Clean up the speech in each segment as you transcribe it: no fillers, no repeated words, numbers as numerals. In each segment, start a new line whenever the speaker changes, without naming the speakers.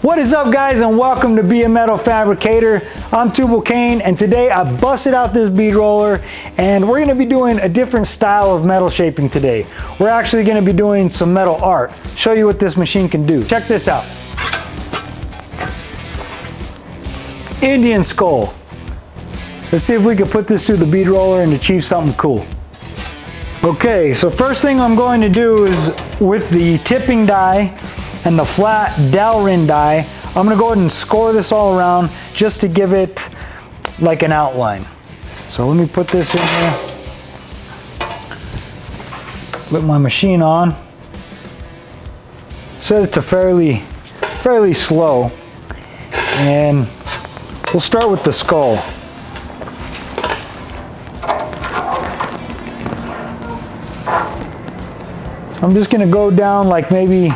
What is up, guys, and welcome to B.A.M.F Fabricator. I'm Tubal Cain, and today I busted out this bead roller, and we're going to be doing a different style of metal shaping today. We're actually going to be doing some metal art. Show you what this machine can do. Check this out. Indian skull. Let's see if we can put this through the bead roller and achieve something cool. Okay, so first thing I'm going to do is with the tipping die and the flat Delrin die, I'm gonna go ahead and score this all around just to give it like an outline. So let me put this in here. Flip my machine on. Set it to fairly slow. And we'll start with the skull. So I'm just gonna go down like maybe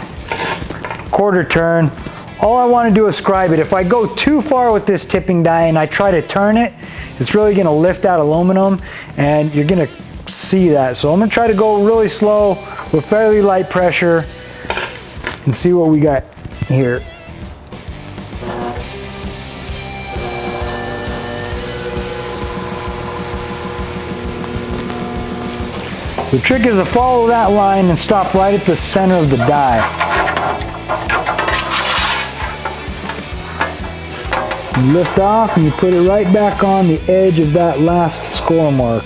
quarter turn. All I want to do is scribe it. If I go too far with this tipping die and I try to turn it, it's really going to lift that aluminum and you're going to see that. So I'm going to try to go really slow with fairly light pressure and see what we got here. The trick is to follow that line and stop right at the center of the die. You lift off and you put it right back on the edge of that last score mark.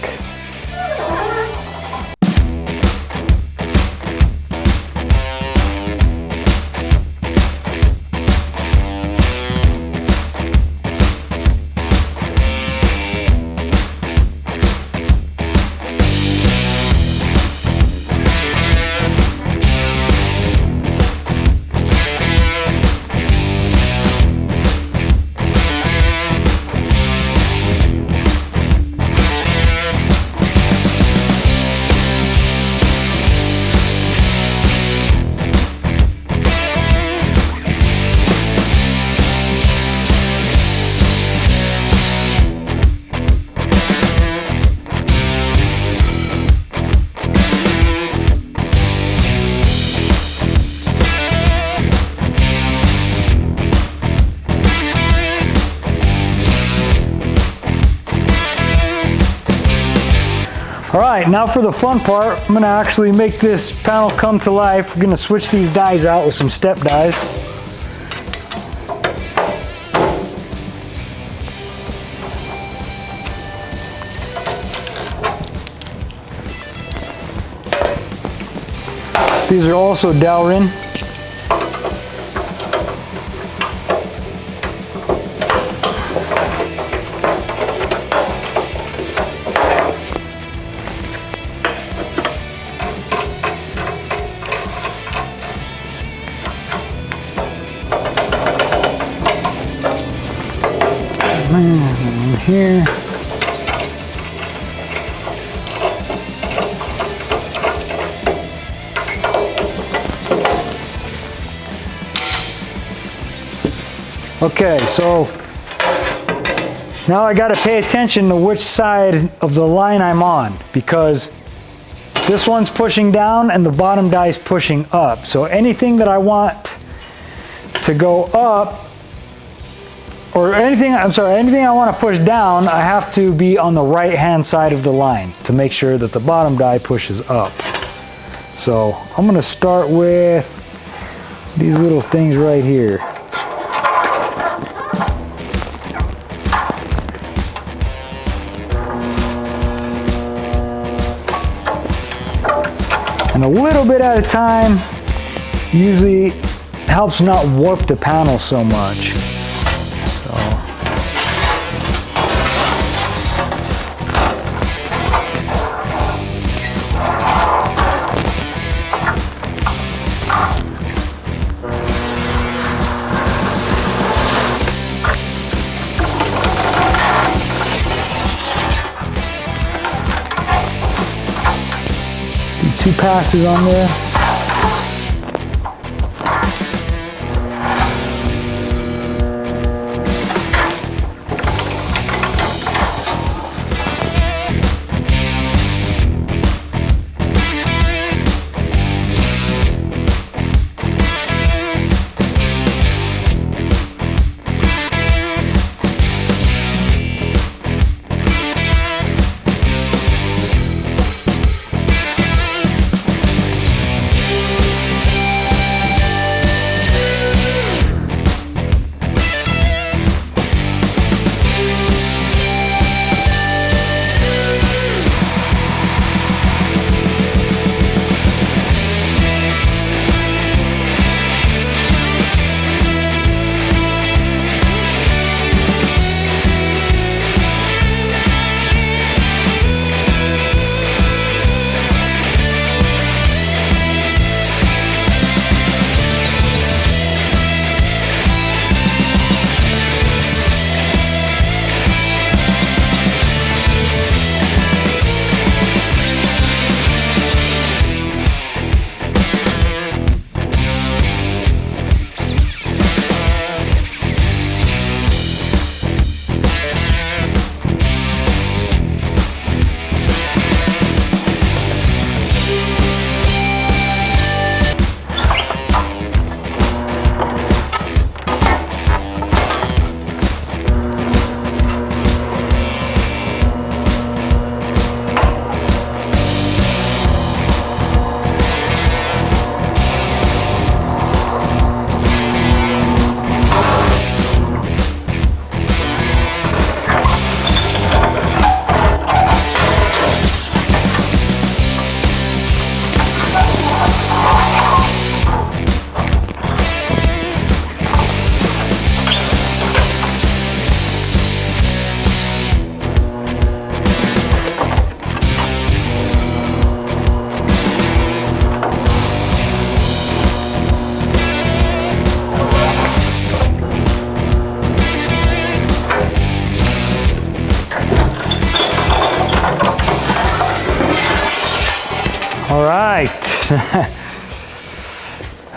All right, now for the fun part, I'm gonna actually make this panel come to life. We're gonna switch these dies out with some step dies. These are also Delrin. Here. Okay, so now I got to pay attention to which side of the line I'm on, because this one's pushing down and the bottom die is pushing up. So anything that I want to go up, or anything I want to push down, I have to be on the right hand side of the line to make sure that the bottom die pushes up. So I'm going to start with these little things right here. And a little bit at a time usually helps not warp the panel so much. Two passes on there.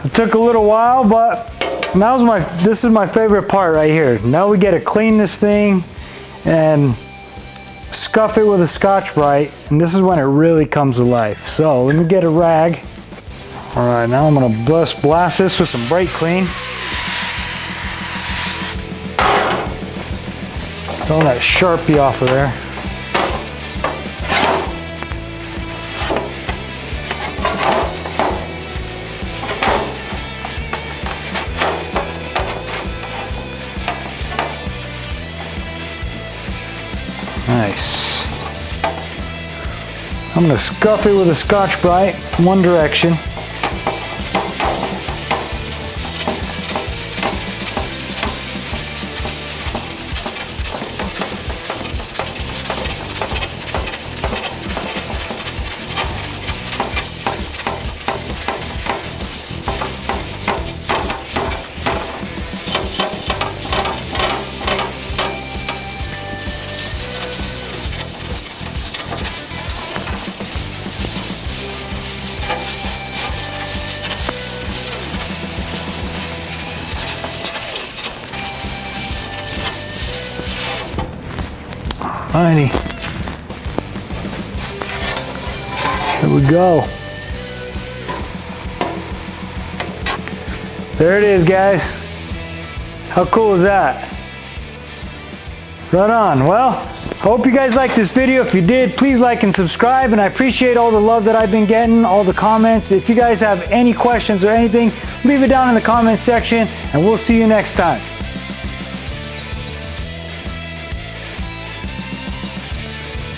It took a little while, but this is my favorite part right here. Now we get to clean this thing and scuff it with a Scotch-Brite, and this is when it really comes to life. So let me get a rag. All right, now I'm gonna blast this with some brake clean. Throw that Sharpie off of there. Nice. I'm going to scuff it with a Scotch-Brite, one direction. Alrighty. Here we go. There it is, guys. How cool is that? Right on. Well, hope you guys liked this video. If you did, please like and subscribe, and I appreciate all the love that I've been getting, all the comments. If you guys have any questions or anything, leave it down in the comments section, and we'll see you next time.